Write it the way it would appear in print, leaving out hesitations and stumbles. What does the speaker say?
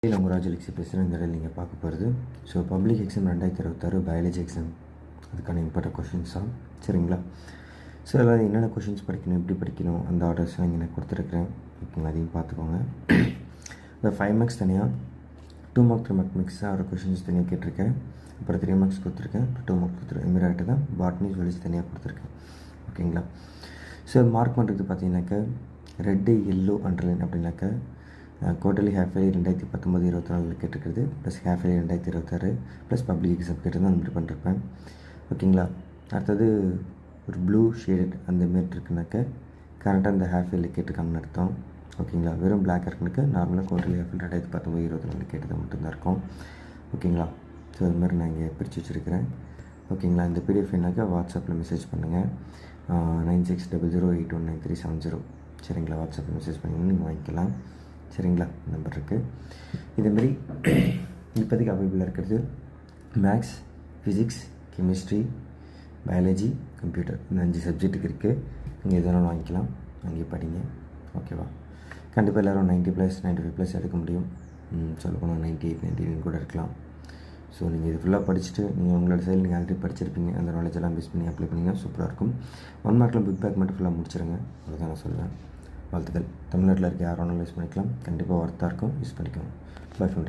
உங்கள் ராஜலட்சுமி பேசுகிறேன். இந்த இடையில் நீங்கள் பார்க்க போகிறது பப்ளிக் எக்ஸாம் 2026 பயாலஜி எக்ஸாம் அதுக்கான இம்பார்ட்டன்ட் கொஷின்ஸ் தான். சரிங்களா? அதில் என்னென்ன கொஷின்ஸ் படிக்கணும், எப்படி படிக்கணும், அந்த ஆர்டர்ஸ்லாம் இங்கே நான் கொடுத்துருக்குறேன். ஓகேங்களா? அதையும் பார்த்துக்கோங்க. இந்த 5 மார்க்ஸ் தனியாக, 2 மார்க் 3 மார்க் மிக்ஸாக ஒரு கொஷின்ஸ் தனியாக கேட்டிருக்கேன். அப்புறம் 3 மார்க்ஸ் கொடுத்துருக்கேன், 2 மார்க் கொடுத்துருக்கேன். இதுமாரி தான் பாட்னி ஜுவாலஜி தனியாக கொடுத்துருக்கேன். ஓகேங்களா? மார்க் பண்ணுறது பார்த்தீங்கன்னாக்கா ரெட்டு எல்லோ அண்டர்லைன் அப்படின்னாக்கா குவார்டர்லி ஹாஃப் இயர்லி 2019-24 கேட்டிருக்கிறது, plus half yearly 2026 plus public exam கேட்டு தான் அந்த மாதிரி பண்ணிருப்பேன். ஓகேங்களா? அடுத்தது ஒரு ப்ளூ ஷேடட் அந்தமாரி இருக்குனாக்கா கரெக்டாக அந்த ஹாஃப் இயர்லி கேட்டிருக்காங்கன்னு அர்த்தம். ஓகேங்களா? வெறும் பிளாக் இருக்குனாக்கா நார்மலாக குவார்டர்லி ஹாஃப் இயர்லி 2019-24 கேட்டது மட்டும்தான் இருக்கும். ஓகேங்களா? அது மாதிரி நான் இங்கே பிரித்து வச்சுருக்கிறேன். ஓகேங்களா? இந்த பிடிஎஃப் என்னாக்கா வாட்ஸ்அப்பில் மெசேஜ் பண்ணுங்கள். 9600819370. சரிங்களா? வாட்ஸ்அப்பில் மெசேஜ் பண்ணிங்கன்னா நீங்கள் வாங்கிக்கலாம். சரிங்களா? நம்பர் இருக்குது. இதுமாரி இப்போதைக்கு அவைலபிளாக இருக்கிறது maths, physics, chemistry, biology, computer, இந்த 5 சப்ஜெக்ட்டுக்கு இருக்குது. நீங்கள் எதனாலும் வாங்கிக்கலாம், வாங்கி படிங்க. ஓகேவா? கண்டிப்பாக எல்லோரும் 90+, 95+ எடுக்க முடியும். சொல்லப்போனால் 98, 99 கூட இருக்கலாம். நீங்கள் இது ஃபுல்லாக படிச்சுட்டு நீங்கள் உங்களோட சைடில் நீங்கள் ஆல்ரெடி படிச்சிருப்பீங்க. அந்த நாலேஜெல்லாம் பேஸ் பண்ணி அப்ளை பண்ணிங்கன்னா சூப்பராக இருக்கும். 1 மார்க்கில் புக் பேக் மட்டும் ஃபுல்லாக முடிச்சிருங்க. அதுதான் நான் சொல்லுவேன். வாழ்த்துக்கள். தமிழ்நாட்டில் இருக்க யாரும் யூஸ் பண்ணிக்கலாம். கண்டிப்பாக ஒர்த்தாக இருக்கும், யூஸ் பண்ணிக்கோங்க. By from